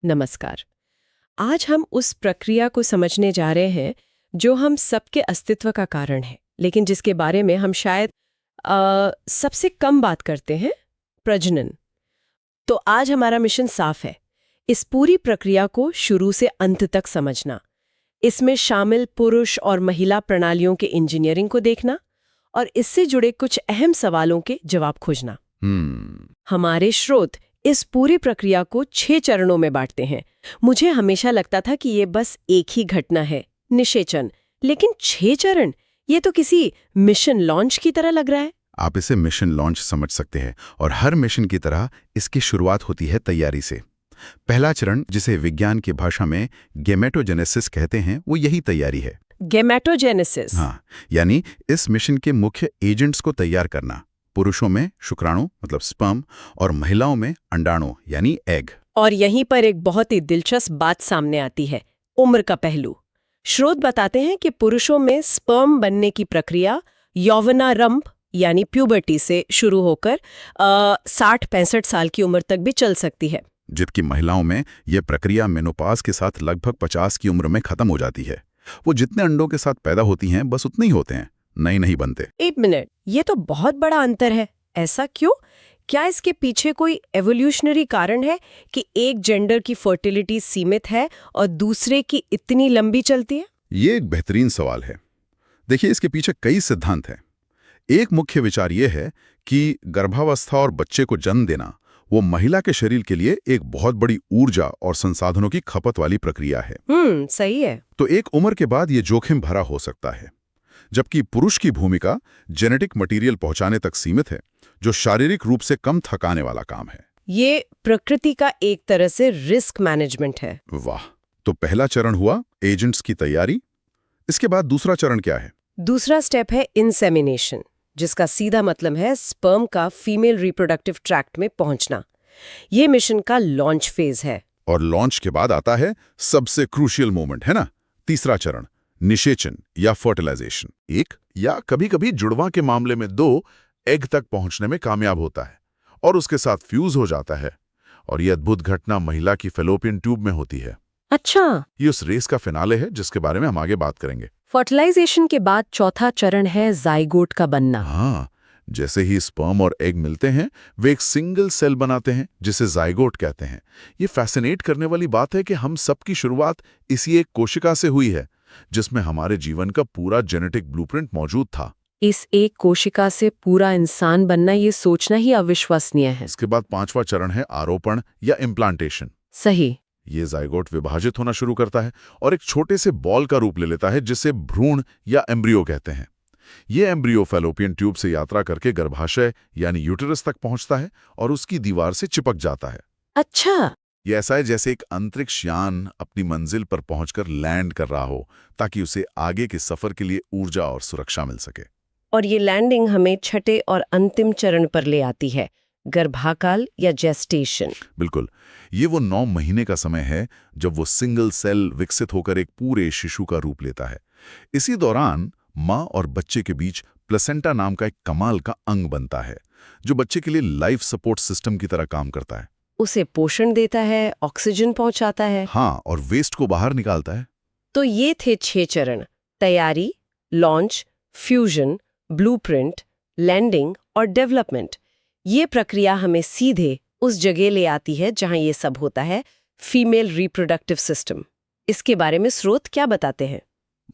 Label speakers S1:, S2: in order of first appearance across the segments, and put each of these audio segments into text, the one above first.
S1: नमस्कार। आज हम उस प्रक्रिया को समझने जा रहे हैं जो हम सबके अस्तित्व का कारण है, लेकिन जिसके बारे में हम शायद सबसे कम बात करते हैं, प्रजनन। तो आज हमारा मिशन साफ है, इस पूरी प्रक्रिया को शुरू से अंत तक समझना। इसमें शामिल पुरुष और महिला प्रणालियों के इंजीनियरिंग को देखना और इससे जुड़े कुछ अहम सवालों के जवाब खोजना। हमारे स्रोत इस पूरी प्रक्रिया को 6 चरणों में बांटते हैं। मुझे हमेशा लगता था कि ये बस एक ही घटना है, निषेचन, लेकिन 6 चरण, ये तो किसी मिशन लॉन्च की तरह लग रहा है।
S2: आप इसे मिशन लॉन्च समझ सकते हैं और हर मिशन की तरह इसकी शुरुआत होती है तैयारी से। पहला चरण, जिसे विज्ञान की भाषा में गेमेटोजेनेसिस कहते हैं, वो यही तैयारी है।
S1: गेमेटोजेनेसिस।
S2: हाँ, यानी इस मिशन के मुख्य एजेंट्स को तैयार करना। पुरुषों में शुक्राणु मतलब स्पर्म और महिलाओं में अंडाणु यानी एग।
S1: और यहीं पर एक बहुत ही दिलचस्प बात सामने आती है, उम्र का पहलू। स्रोत बताते हैं कि पुरुषों में स्पर्म बनने की प्रक्रिया यौवनारंभ यानी प्यूबर्टी से शुरू होकर 60-65 साल की उम्र तक भी चल सकती है,
S2: जबकि महिलाओं में यह प्रक्रिया मेनोपॉज के साथ लगभग 50 की उम्र में खत्म हो जाती है। वो जितने अंडों के साथ पैदा होती हैं बस उतने ही होते हैं, नहीं बनते।
S1: 1 मिनट, ये तो बहुत बड़ा अंतर है। ऐसा क्यों? क्या इसके पीछे कोई एवोल्यूशनरी कारण है कि एक जेंडर की फर्टिलिटी सीमित है और दूसरे की इतनी लंबी चलती है?
S2: ये एक बेहतरीन सवाल है। देखिए, इसके पीछे कई सिद्धांत हैं। एक मुख्य विचार यह है कि गर्भावस्था और बच्चे को जन्म देना वो महिला के शरीर के लिए एक बहुत बड़ी ऊर्जा और संसाधनों की खपत वाली प्रक्रिया है।
S1: सही है।
S2: तो एक उम्र के बाद ये जोखिम भरा हो सकता है, जबकि पुरुष की भूमिका जेनेटिक मटेरियल पहुंचाने तक सीमित है, जो शारीरिक रूप से कम थकाने वाला काम है।
S1: ये प्रकृति का एक तरह से रिस्क मैनेजमेंट है।
S2: वाह। तो पहला चरण हुआ एजेंट्स की तैयारी। इसके बाद दूसरा चरण क्या है?
S1: दूसरा स्टेप है इंसेमिनेशन, जिसका सीधा मतलब है स्पर्म का फीमेल रिप्रोडक्टिव ट्रैक्ट में पहुंचना। ये मिशन का लॉन्च फेज है।
S2: और लॉन्च के बाद आता है सबसे क्रूशियल मोमेंट, है ना, तीसरा चरण, निषेचन या फर्टिलाइजेशन। एक या कभी-कभी जुड़वा के मामले में 2 एग तक पहुंचने में कामयाब होता है और उसके साथ फ्यूज हो जाता है। और यह अद्भुत घटना महिला की फैलोपियन ट्यूब में होती है।
S1: अच्छा,
S2: ये उस रेस का फिनाले है जिसके बारे में हम आगे बात करेंगे।
S1: फर्टिलाइजेशन के बाद चौथा चरण है जाइगोट का बनना।
S2: हाँ, जैसे ही स्पर्म और एग मिलते हैं वे एक सिंगल सेल बनाते हैं जिसे जाइगोट कहते हैं। ये फैसिनेट करने वाली बात है कि हम सबकी शुरुआत इसी एक कोशिका से हुई है जिसमें हमारे जीवन का पूरा जेनेटिक ब्लूप्रिंट मौजूद था।
S1: इस एक कोशिका से पूरा इंसान बनना, ये सोचना ही अविश्वसनीय है।
S2: इसके बाद 5वां चरण है आरोपण या इम्प्लांटेशन।
S1: सही।
S2: ये जाइगोट विभाजित होना शुरू करता है और एक छोटे से बॉल का रूप ले लेता है जिसे भ्रूण या एम्ब्रियो कहते हैं। ये एम्ब्रियो फैलोपियन ट्यूब से यात्रा करके गर्भाशय यानी यूटेरस तक पहुंचता है और उसकी दीवार से चिपक जाता है।
S1: अच्छा।
S2: ये ऐसा है जैसे एक अंतरिक्ष यान अपनी मंजिल पर पहुंचकर लैंड कर रहा हो, ताकि उसे आगे के सफर के लिए ऊर्जा और सुरक्षा मिल सके।
S1: और ये लैंडिंग हमें छठे और अंतिम चरण पर ले आती है, गर्भाकाल या जेस्टेशन।
S2: बिल्कुल, ये वो 9 महीने का समय है जब वो सिंगल सेल विकसित होकर एक पूरे शिशु का रूप लेता है। इसी दौरान माँ और बच्चे के बीच प्लेसेंटा नाम का एक कमाल का अंग बनता है, जो बच्चे के लिए लाइफ सपोर्ट सिस्टम की तरह काम करता है।
S1: उसे पोषण देता है, ऑक्सीजन पहुंचाता है।
S2: हाँ, और वेस्ट को बाहर निकालता है।
S1: तो ये थे 6 चरण: तैयारी, लॉन्च, फ्यूजन, ब्लूप्रिंट, लैंडिंग और डेवलपमेंट। ये प्रक्रिया हमें सीधे उस जगह ले आती है जहां ये सब होता है, फीमेल रिप्रोडक्टिव सिस्टम। इसके बारे में स्रोत क्या बताते हैं?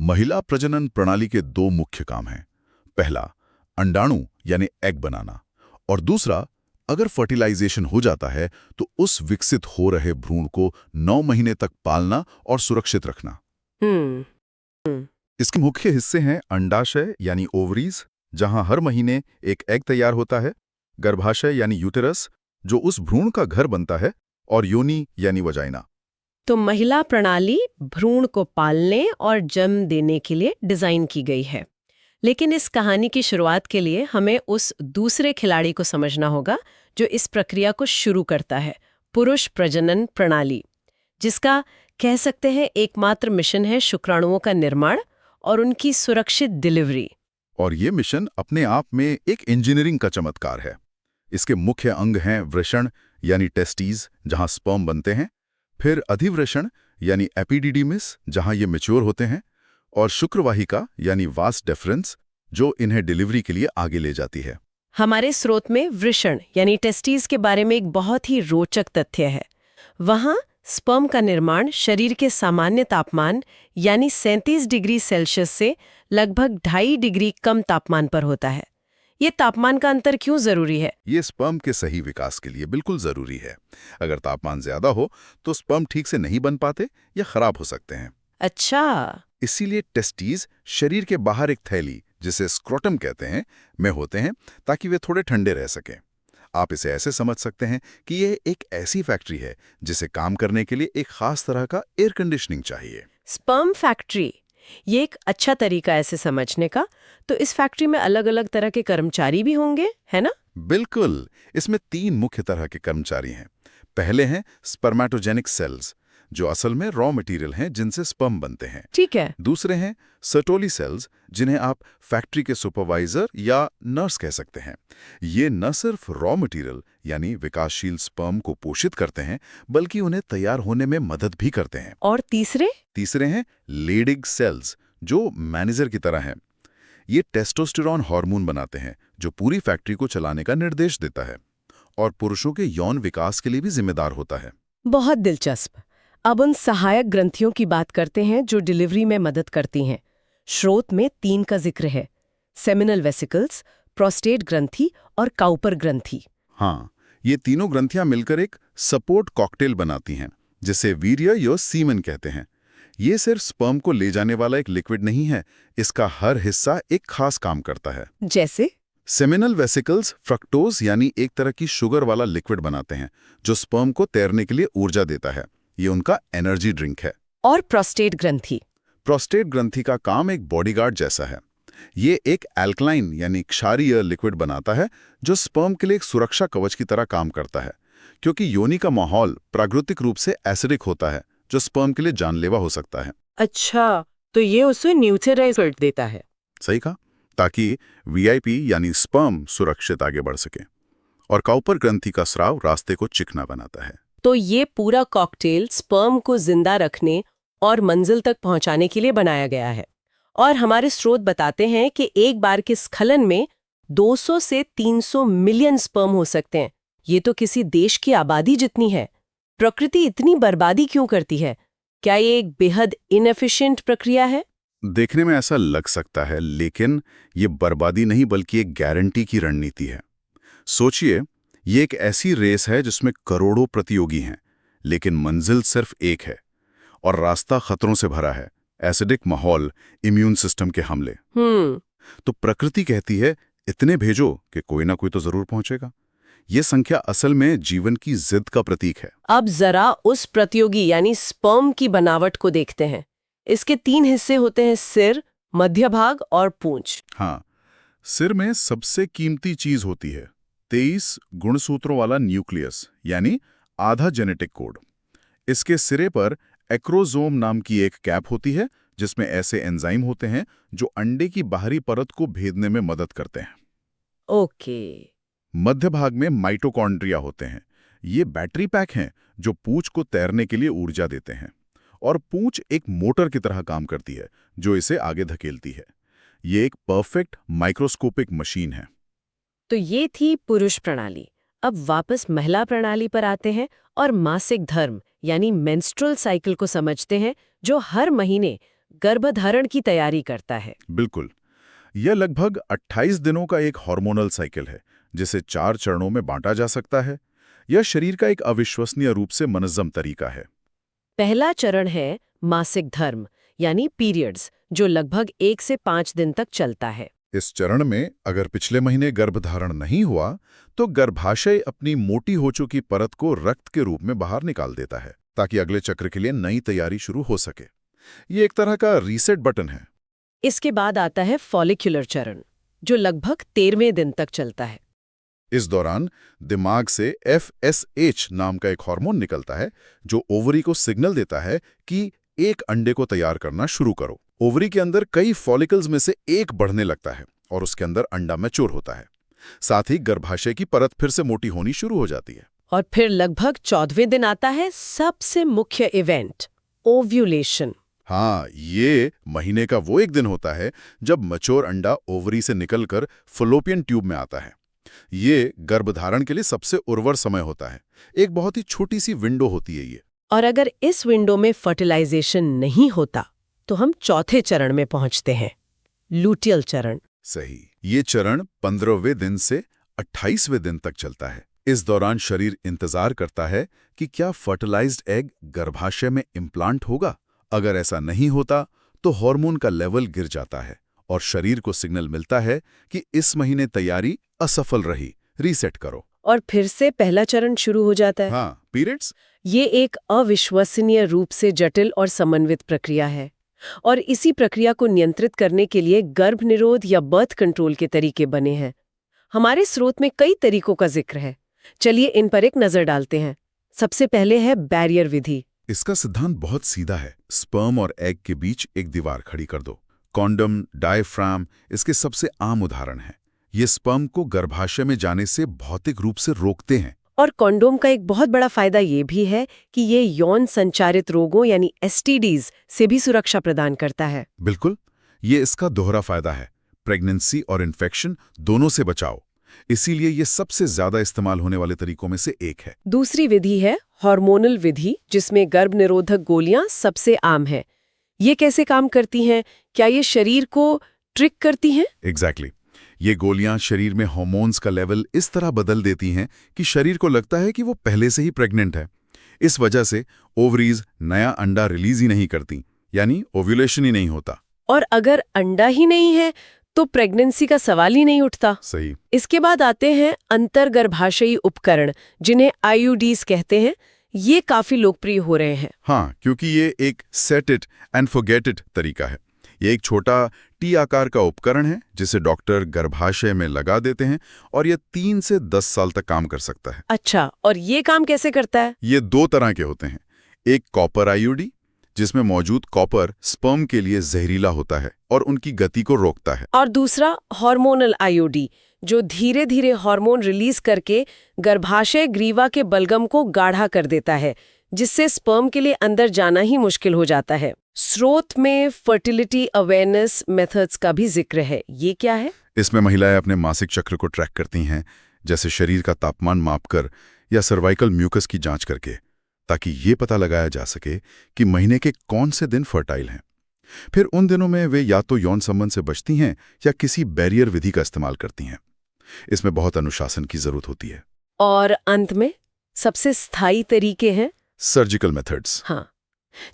S2: महिला प्रजनन प्रणाली के 2 मुख्य काम हैं। पहला, अंडाणु यानी एग बनाना, और दूसरा, अगर फर्टिलाइजेशन हो जाता है तो उस विकसित हो रहे भ्रूण को 9 महीने तक पालना और सुरक्षित रखना। इसके मुख्य हिस्से हैं अंडाशय यानी ओवरीज, जहां हर महीने एक एग तैयार होता है, गर्भाशय यानी यूटेरस, जो उस भ्रूण का घर बनता है, और योनि यानी वजाइना।
S1: तो महिला प्रणाली भ्रूण को पालने और जन्म देने के लिए डिजाइन की गई है। लेकिन इस कहानी की शुरुआत के लिए हमें उस दूसरे खिलाड़ी को समझना होगा जो इस प्रक्रिया को शुरू करता है, पुरुष प्रजनन प्रणाली, जिसका कह सकते हैं एकमात्र मिशन है शुक्राणुओं का निर्माण और उनकी सुरक्षित डिलीवरी।
S2: और ये मिशन अपने आप में एक इंजीनियरिंग का चमत्कार है। इसके मुख्य अंग हैं वृषण यानी टेस्टीज, जहां स्पर्म बनते हैं, फिर अधिवृषण यानी एपिडिडिमिस, जहां ये मैच्योर होते हैं, और शुक्रवाहिका यानी वास डेफरेंस, जो इन्हें डिलीवरी के लिए आगे ले जाती है।
S1: हमारे स्रोत में वृषण यानी टेस्टीज के बारे में एक बहुत ही रोचक तथ्य है। वहाँ स्पर्म का निर्माण शरीर के सामान्य तापमान यानी 37 डिग्री सेल्सियस से लगभग 2.5 डिग्री कम तापमान पर होता है। ये तापमान का अंतर क्यों जरूरी है?
S2: ये स्पर्म के सही विकास के लिए बिल्कुल जरूरी है। अगर तापमान ज्यादा हो तो स्पर्म ठीक से नहीं बन पाते या खराब हो सकते हैं।
S1: अच्छा।
S2: इसीलिए टेस्टीज शरीर के बाहर एक थैली, जिसे स्क्रोटम कहते हैं, में होते हैं ताकि वे थोड़े ठंडे रह सकें। आप इसे ऐसे समझ सकते हैं कि यह एक ऐसी फैक्ट्री है जिसे काम करने के लिए एक खास तरह का एयर कंडीशनिंग चाहिए।
S1: स्पर्म फैक्ट्री, ये एक अच्छा तरीका है इसे समझने का। तो इस फैक्ट्री में अलग अलग तरह के कर्मचारी भी होंगे, है ना?
S2: बिल्कुल। इसमें 3 मुख्य तरह के कर्मचारी हैं। पहले हैं स्पर्मेटोजेनिक सेल्स, जो असल में रॉ मटेरियल हैं जिनसे स्पर्म बनते हैं।
S1: ठीक है।
S2: दूसरे हैं सर्टोली सेल्स, जिन्हें आप फैक्ट्री के सुपरवाइजर या नर्स कह सकते हैं। ये न सिर्फ रॉ मटेरियल यानी विकासशील स्पर्म को पोषित करते हैं, बल्कि उन्हें तैयार होने में मदद भी करते हैं।
S1: और
S2: तीसरे हैं लेडिग सेल्स, जो मैनेजर की तरह हैं। ये टेस्टोस्टेरॉन हार्मोन बनाते हैं, जो पूरी फैक्ट्री को चलाने का निर्देश देता है और पुरुषों के यौन विकास के लिए भी जिम्मेदार होता है।
S1: बहुत दिलचस्प। अब उन सहायक ग्रंथियों की बात करते हैं जो डिलीवरी में मदद करती हैं। स्रोत में 3 का जिक्र है: सेमिनल वेसिकल्स, प्रोस्टेट ग्रंथि और काउपर ग्रंथि।
S2: हाँ, ये तीनों ग्रंथियां मिलकर एक सपोर्ट कॉकटेल बनाती हैं, जिसे वीर्य या सीमन कहते हैं। ये सिर्फ स्पर्म को ले जाने वाला एक लिक्विड नहीं है, इसका हर हिस्सा एक खास काम करता है।
S1: जैसे
S2: सेमिनल वेसिकल्स फ्रक्टोज यानी एक तरह की शुगर वाला लिक्विड बनाते हैं, जो स्पर्म को तैरने के लिए ऊर्जा देता है। ये उनका एनर्जी ड्रिंक है।
S1: और प्रोस्टेट ग्रंथि?
S2: प्रोस्टेट ग्रंथि का काम एक बॉडीगार्ड जैसा है। ये एक एल्कलाइन यानी क्षारीय लिक्विड बनाता है, जो स्पर्म के लिए एक सुरक्षा कवच की तरह काम करता है, क्योंकि योनि का माहौल प्राकृतिक रूप से एसिडिक होता है, जो स्पर्म के लिए जानलेवा हो सकता है।
S1: अच्छा, तो ये उसे न्यूट्रलाइज कर देता है।
S2: सही कहा, ताकि वीआईपी यानी स्पर्म सुरक्षित आगे बढ़ सके। और काउपर ग्रंथि का स्राव रास्ते को चिकना बनाता है।
S1: तो ये पूरा कॉकटेल स्पर्म को जिंदा रखने और मंजिल तक पहुंचाने के लिए बनाया गया है। और हमारे स्रोत बताते हैं कि एक बार के स्खलन में 200 से 300 मिलियन स्पर्म हो सकते हैं। ये तो किसी देश की आबादी जितनी है। प्रकृति इतनी बर्बादी क्यों करती है? क्या ये एक बेहद इनएफिशिएंट प्रक्रिया है?
S2: देखने में ऐसा लग सकता है, लेकिन ये बर्बादी नहीं बल्कि एक गारंटी की रणनीति है। सोचिए, ये एक ऐसी रेस है जिसमें करोड़ों प्रतियोगी हैं, लेकिन मंजिल सिर्फ एक है और रास्ता खतरों से भरा है। एसिडिक माहौल, इम्यून सिस्टम के हमले। तो प्रकृति कहती है, इतने भेजो कि कोई ना कोई तो जरूर पहुंचेगा। ये संख्या असल में जीवन की जिद का प्रतीक है।
S1: अब जरा उस प्रतियोगी यानी स्पर्म की बनावट को देखते हैं। इसके 3 हिस्से होते हैं: सिर, मध्य भाग और पूंछ।
S2: हाँ, सिर में सबसे कीमती चीज होती है 23 गुणसूत्रों वाला न्यूक्लियस यानी आधा जेनेटिक कोड। इसके सिरे पर एक्रोसोम नाम की एक कैप होती है, जिसमें ऐसे एंजाइम होते हैं जो अंडे की बाहरी परत को भेदने में मदद करते हैं।
S1: ओके।
S2: मध्य भाग में माइटोकॉन्ड्रिया होते हैं। ये बैटरी पैक हैं जो पूंछ को तैरने के लिए ऊर्जा देते हैं। और पूंछ एक मोटर की तरह काम करती है, जो इसे आगे धकेलती है। ये एक परफेक्ट माइक्रोस्कोपिक मशीन है।
S1: तो ये थी पुरुष प्रणाली। अब वापस महिला प्रणाली पर आते हैं और मासिक धर्म यानी मेंस्ट्रुअल साइकिल को समझते हैं, जो हर महीने गर्भधारण की तैयारी करता है।
S2: बिल्कुल। यह लगभग 28 दिनों का एक हार्मोनल साइकिल है, जिसे 4 चरणों में बांटा जा सकता है। यह शरीर का एक अविश्वसनीय रूप से मनज़्ज़म तरीका है।
S1: पहला चरण है मासिक धर्म यानी पीरियड्स, जो लगभग 1 से 5 दिन तक चलता है।
S2: इस चरण में अगर पिछले महीने गर्भधारण नहीं हुआ, तो गर्भाशय अपनी मोटी हो चुकी परत को रक्त के रूप में बाहर निकाल देता है, ताकि अगले चक्र के लिए नई तैयारी शुरू हो सके। ये एक तरह का रीसेट बटन है।
S1: इसके बाद आता है फॉलिक्यूलर चरण, जो लगभग 13वें दिन तक चलता है।
S2: इस दौरान दिमाग से FSH नाम का एक हार्मोन निकलता है, जो ओवरी को सिग्नल देता है कि एक अंडे को तैयार करना शुरू करो। ओवरी के अंदर कई फॉलिकल्स में से एक बढ़ने लगता है और उसके अंदर अंडा मैच्योर होता है। साथ ही गर्भाशय की परत फिर से मोटी होनी शुरू हो जाती है।
S1: और फिर लगभग 14वें दिन आता है सबसे मुख्य इवेंट, ओव्यूलेशन।
S2: हाँ, ये महीने का वो एक दिन होता है जब मैच्योर अंडा ओवरी से निकलकर फलोपियन ट्यूब में आता है। ये गर्भधारण के लिए सबसे उर्वर समय होता है। एक बहुत ही छोटी सी विंडो होती है ये।
S1: और अगर इस विंडो में फर्टिलाइजेशन नहीं होता तो हम चौथे चरण में पहुंचते हैं, लूटियल चरण।
S2: सही। ये चरण 15वें दिन से 28वें दिन तक चलता है। इस दौरान शरीर इंतजार करता है कि क्या फर्टिलाइज्ड एग गर्भाशय में इम्प्लांट होगा। अगर ऐसा नहीं होता तो हार्मोन का लेवल गिर जाता है और शरीर को सिग्नल मिलता है कि इस महीने तैयारी असफल रही, रीसेट करो।
S1: और फिर से पहला चरण शुरू हो जाता है।
S2: हाँ, पीरियड्स।
S1: ये एक अविश्वसनीय रूप से जटिल और समन्वित प्रक्रिया है और इसी प्रक्रिया को नियंत्रित करने के लिए गर्भनिरोध या बर्थ कंट्रोल के तरीके बने हैं। हमारे स्रोत में कई तरीकों का जिक्र है, चलिए इन पर एक नजर डालते हैं। सबसे पहले है बैरियर विधि।
S2: इसका सिद्धांत बहुत सीधा है। स्पर्म और एग के बीच एक दीवार खड़ी कर दो। कॉन्डम, डायफ्राम इसके सबसे आम उदाहरण हैं। ये स्पर्म को गर्भाशय में जाने से भौतिक रूप से रोकते हैं।
S1: और कॉन्डोम का एक बहुत बड़ा फायदा ये भी है कि ये यौन संचारित रोगों यानी STDs से भी सुरक्षा प्रदान करता है।
S2: बिल्कुल, ये इसका दोहरा फायदा है, प्रेगनेंसी और इन्फेक्शन दोनों से बचाओ। इसीलिए ये सबसे ज्यादा इस्तेमाल होने वाले तरीकों में से एक है।
S1: दूसरी विधि है हार्मोनल विधि, जिसमें गर्भ निरोधक गोलियां सबसे आम है। ये कैसे काम करती हैं? क्या ये शरीर को ट्रिक करती हैं?
S2: एग्जैक्टली। ये गोलियां शरीर में हार्मोन्स का लेवल इस तरह बदल देती हैं कि शरीर को लगता है कि वो पहले से ही प्रेग्नेंट है। इस वजह से ओवरीज नया अंडा रिलीज ही नहीं करती, यानी ओव्यूलेशन ही नहीं होता।
S1: और अगर अंडा ही नहीं है तो प्रेगनेंसी का सवाल ही नहीं उठता।
S2: सही।
S1: इसके बाद आते हैं अंतर्गर्भाशयी उपकरण, जिन्हें IUDs कहते हैं। ये काफी लोकप्रिय हो रहे हैं।
S2: हाँ, क्योंकि ये एक set it and forget it तरीका है। ये एक छोटा टी आकार का उपकरण है जिसे डॉक्टर गर्भाशय में लगा देते हैं और ये 3 से 10 साल तक काम कर सकता है।
S1: अच्छा, और ये काम कैसे करता है?
S2: ये 2 तरह के होते हैं। एक कॉपर IUD, जिसमें मौजूद कॉपर स्पर्म के लिए जहरीला होता है और उनकी गति को रोकता है।
S1: और दूसरा हार्मोनल IUD, जो धीरे धीरे हार्मोन रिलीज करके गर्भाशय ग्रीवा के बलगम को गाढ़ा कर देता है, जिससे स्पर्म के लिए अंदर जाना ही मुश्किल हो जाता है। स्रोत में फर्टिलिटी अवेयरनेस मेथड्स का भी जिक्र है। ये क्या है?
S2: इसमें महिलाएं अपने मासिक चक्र को ट्रैक करती हैं, जैसे शरीर का तापमान मापकर या सर्वाइकल म्यूकस की जांच करके, ताकि ये पता लगाया जा सके कि महीने के कौन से दिन फर्टाइल हैं। फिर उन दिनों में वे या तो यौन संबंध से बचती हैं या किसी बैरियर विधि का इस्तेमाल करती हैं। इसमें बहुत अनुशासन की जरूरत होती है।
S1: और अंत में सबसे स्थायी तरीके हैं
S2: सर्जिकल मेथड्स।
S1: हाँ,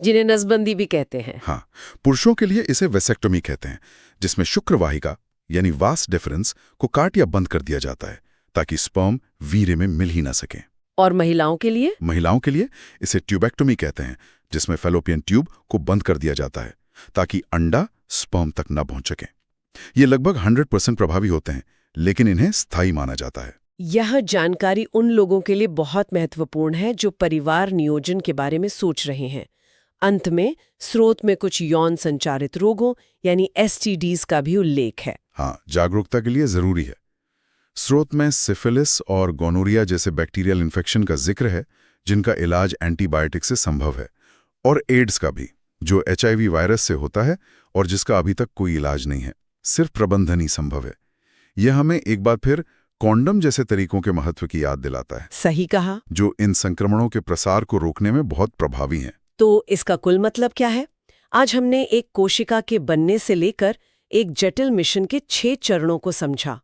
S1: जिन्हें नसबंदी भी कहते हैं।
S2: हाँ, पुरुषों के लिए इसे वेसेक्टोमी कहते हैं, जिसमें शुक्रवाहिका यानी वास डिफरेंस को काट या बंद कर दिया जाता है ताकि स्पर्म वीर्य में मिल ही ना सके।
S1: और महिलाओं के लिए?
S2: महिलाओं के लिए इसे ट्यूबेक्टोमी कहते हैं, जिसमें फैलोपियन ट्यूब को बंद कर दिया जाता है ताकि अंडा स्पर्म तक न पहुंच सके। ये लगभग 100% प्रभावी होते हैं, लेकिन इन्हें स्थायी माना जाता है।
S1: यह जानकारी उन लोगों के लिए बहुत महत्वपूर्ण है जो परिवार नियोजन के बारे में सोच रहे हैं। अंत में स्रोत में कुछ यौन संचारित रोगों यानी STDs का भी उल्लेख है।
S2: हाँ, जागरूकता के लिए जरूरी है। स्रोत में सिफिलिस और गोनोरिया जैसे बैक्टीरियल इन्फेक्शन का जिक्र है, जिनका इलाज एंटीबायोटिक से संभव है, और एड्स का भी, जो HIV वायरस से होता है और जिसका अभी तक कोई इलाज नहीं है, सिर्फ प्रबंधन ही संभव है। यह हमें एक बार फिर कॉन्डम जैसे तरीकों के महत्व की याद दिलाता है।
S1: सही कहा।
S2: जो इन संक्रमणों के प्रसार को रोकने में बहुत प्रभावी हैं।
S1: तो इसका कुल मतलब क्या है? आज हमने एक कोशिका के बनने से लेकर एक जटिल मिशन के 6 चरणों को समझा,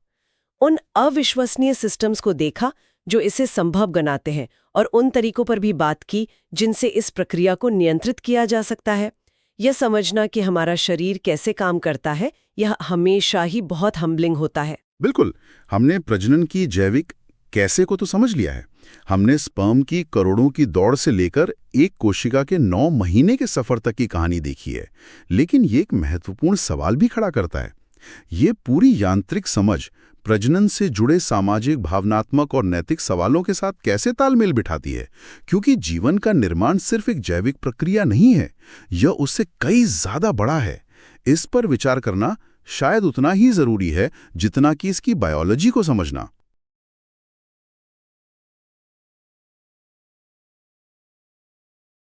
S1: उन अविश्वसनीय सिस्टम्स को देखा जो इसे संभव बनाते हैं, और उन तरीकों पर भी बात की जिनसे इस प्रक्रिया को नियंत्रित किया जा सकता है। यह समझना कि हमारा शरीर कैसे काम करता है, यह हमेशा ही बहुत हम्बलिंग होता है।
S2: बिल्कुल, हमने प्रजनन की जैविक कैसे को तो समझ लिया है। हमने स्पर्म की करोड़ों की दौड़ से लेकर एक कोशिका के 9 महीने के सफर तक की कहानी देखी है, लेकिन ये एक महत्वपूर्ण सवाल भी खड़ा करता है। ये पूरी यांत्रिक समझ प्रजनन से जुड़े सामाजिक, भावनात्मक और नैतिक सवालों के साथ कैसे तालमेल बिठाती है, क्योंकि जीवन का निर्माण सिर्फ एक जैविक प्रक्रिया नहीं है, यह उससे कई ज्यादा बड़ा है। इस पर विचार करना शायद उतना ही जरूरी है जितना कि इसकी बायोलॉजी को समझना।